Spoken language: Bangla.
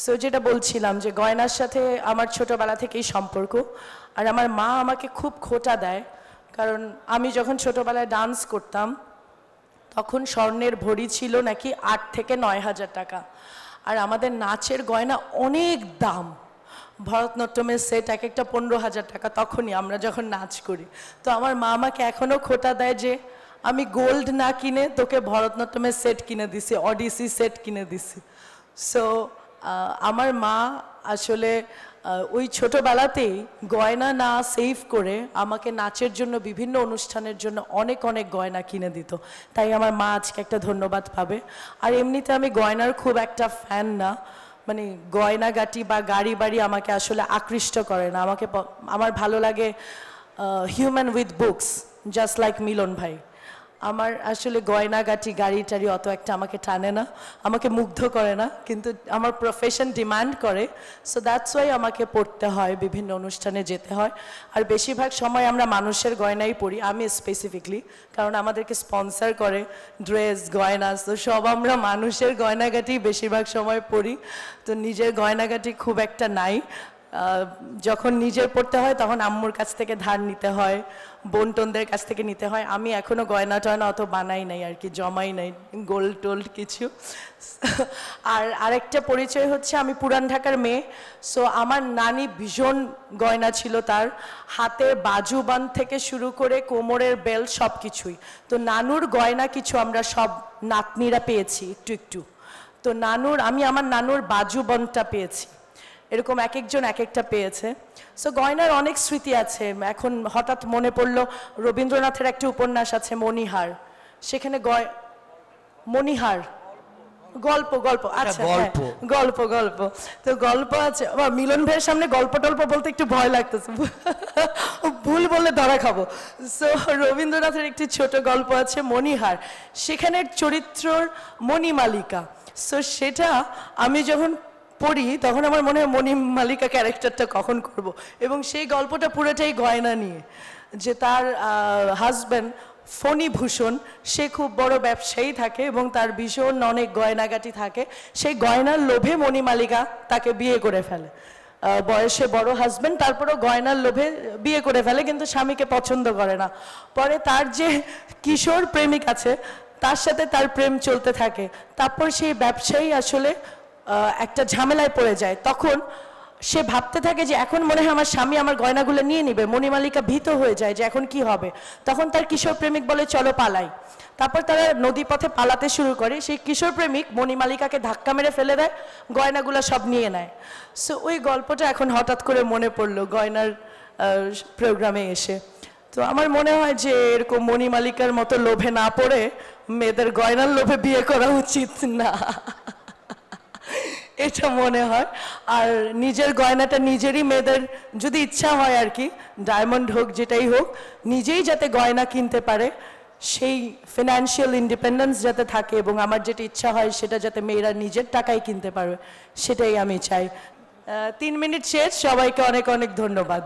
সো যেটা বলছিলাম যে গয়নার সাথে আমার ছোটবেলা থেকেই সম্পর্ক। আর আমার মা আমাকে খুব খোঁটা দেয়, কারণ আমি যখন ছোটবেলায় ডান্স করতাম তখন স্বর্ণের ভরি ছিল নাকি 8 থেকে 9,000 টাকা। আর আমাদের নাচের গয়না অনেক দাম, ভরতনাট্যমের সেট এক একটা 15,000 টাকা তখনই আমরা যখন নাচ করি। তো আমার মা আমাকে এখনও খোঁটা দেয় যে আমি গোল্ড না কিনে তোকে ভরতনাট্যমের সেট কিনে দিছি, অডিসি সেট কিনে দিছি। সো আমার মা আসলে ওই ছোটোবেলাতেই গয়না না সেভ করে আমাকে নাচের জন্য বিভিন্ন অনুষ্ঠানের জন্য অনেক অনেক গয়না কিনে দিত। তাই আমার মা আজকে একটা ধন্যবাদ পাবে। আর এমনিতে আমি গয়নার খুব একটা ফ্যান না, মানে গয়নাগাটি বা গাড়ি বাড়ি আমাকে আসলে আকৃষ্ট করে না। আমার ভালো লাগে human with books, just like Milan ভাই। আমার আসলে গয়নাগাটি গাড়ি টাড়ি অত একটা আমাকে টানে না, আমাকে মুগ্ধ করে না, কিন্তু আমার প্রফেশন ডিমান্ড করে। সো দ্যাটস ওয়াই আমাকে পড়তে হয়, বিভিন্ন অনুষ্ঠানে যেতে হয়। আর বেশিরভাগ সময় আমরা মানুষের গয়নাই পরি, আমি স্পেসিফিকলি, কারণ আমাদেরকে স্পন্সর করে ড্রেস গয়না, তো সব আমরা মানুষের গয়নাগাটি বেশিরভাগ সময় পরি। তো নিজের গয়নাগাটি খুব একটা নাই। যখন নিজের পড়তে হয় তখন আম্মুর কাছ থেকে ধার নিতে হয়, বোন টোনদের কাছ থেকে নিতে হয়। আমি এখনও গয়না টয়না অত বানাই নাই আর কি, জমাই নাই গোল্ড টোল্ড কিছু। আর আরেকটা পরিচয় হচ্ছে আমি পুরান ঢাকার মেয়ে। সো আমার নানি ভীষণ গয়না ছিল, তার হাতে বাজুবান থেকে শুরু করে কোমরের বেল সব কিছুই। তো নানুর গয়না কিছু আমরা সব নাতনিরা পেয়েছি একটু একটু। তো আমি আমার নানুর বাজুবনটা পেয়েছি, এরকম এক একজন এক একটা পেয়েছে। সো গয়নার অনেক স্মৃতি আছে। এখন হঠাৎ মনে পড়লো রবীন্দ্রনাথের একটা উপন্যাস আছে মণিহার, সেখানে মণিহার গল্প আচ্ছা গল্প তো গল্প আছে। মিলন ভাইয়ের সামনে গল্প টল্প বলতে একটু ভয় লাগতেছে, ভুল বললে ধরা খাবো। সো রবীন্দ্রনাথের একটি ছোট গল্প আছে মণিহার, সেখানের চরিত্রর মণিমালিকা। সো সেটা আমি যখন পড়ি তখন আমার মনে হয় মণিমালিকা ক্যারেক্টারটা কখন করব। এবং সেই গল্পটা পুরোটাই গয়না নিয়ে, যে তার হাজব্যান্ড ফণিভূষণ, সে খুব বড় ব্যবসায়ী থাকে এবং তার ভীষণ অনেক গয়নাগাটি থাকে। সেই গয়নার লোভে মণিমালিকা তাকে বিয়ে করে ফেলে। বয়সে বড় হাজব্যান্ড, তারপরেও গয়নার লোভে বিয়ে করে ফেলে, কিন্তু স্বামীকে পছন্দ করে না। পরে তার যে কিশোর প্রেমিক আছে তার সাথে তার প্রেম চলতে থাকে। তারপর সেই ব্যবসায়ী আসলে একটা ঝামেলায় পড়ে যায়। তখন সে ভাবতে থাকে যে এখন মনে হয় আমার স্বামী আমার গয়নাগুলো নিয়ে নিবে। মণিমালিকা ভীত হয়ে যায় যে এখন কি হবে। তখন তার কিশোর প্রেমিক বলে চলো পালাই। তারপর তারা নদীপথে পালাতে শুরু করে। সেই কিশোর প্রেমিক মণিমালিকাকে ধাক্কা মেরে ফেলে দেয়, গয়নাগুলো সব নিয়ে নেয়। সো ওই গল্পটা এখন হঠাৎ করে মনে পড়লো গয়নার প্রোগ্রামে এসে। তো আমার মনে হয় যে এরকম মণিমালিকার মতো লোভে না পড়ে মেয়েদের গয়নার লোভে বিয়ে করা উচিত না, এটা মনে হয়। আর নিজের গয়নাটা নিজেরই মেয়েদের যদি ইচ্ছা হয় আর কি, ডায়মন্ড হোক যেটাই হোক, নিজেই যাতে গয়না কিনতে পারে, সেই ফিনান্সিয়াল ইন্ডিপেন্ডেন্স যাতে থাকে, এবং আমার যেটা ইচ্ছা হয় সেটা যাতে মেয়েরা নিজের টাকায় কিনতে পারবে, সেটাই আমি চাই। 3 মিনিট শেষ, সবাইকে অনেক অনেক ধন্যবাদ।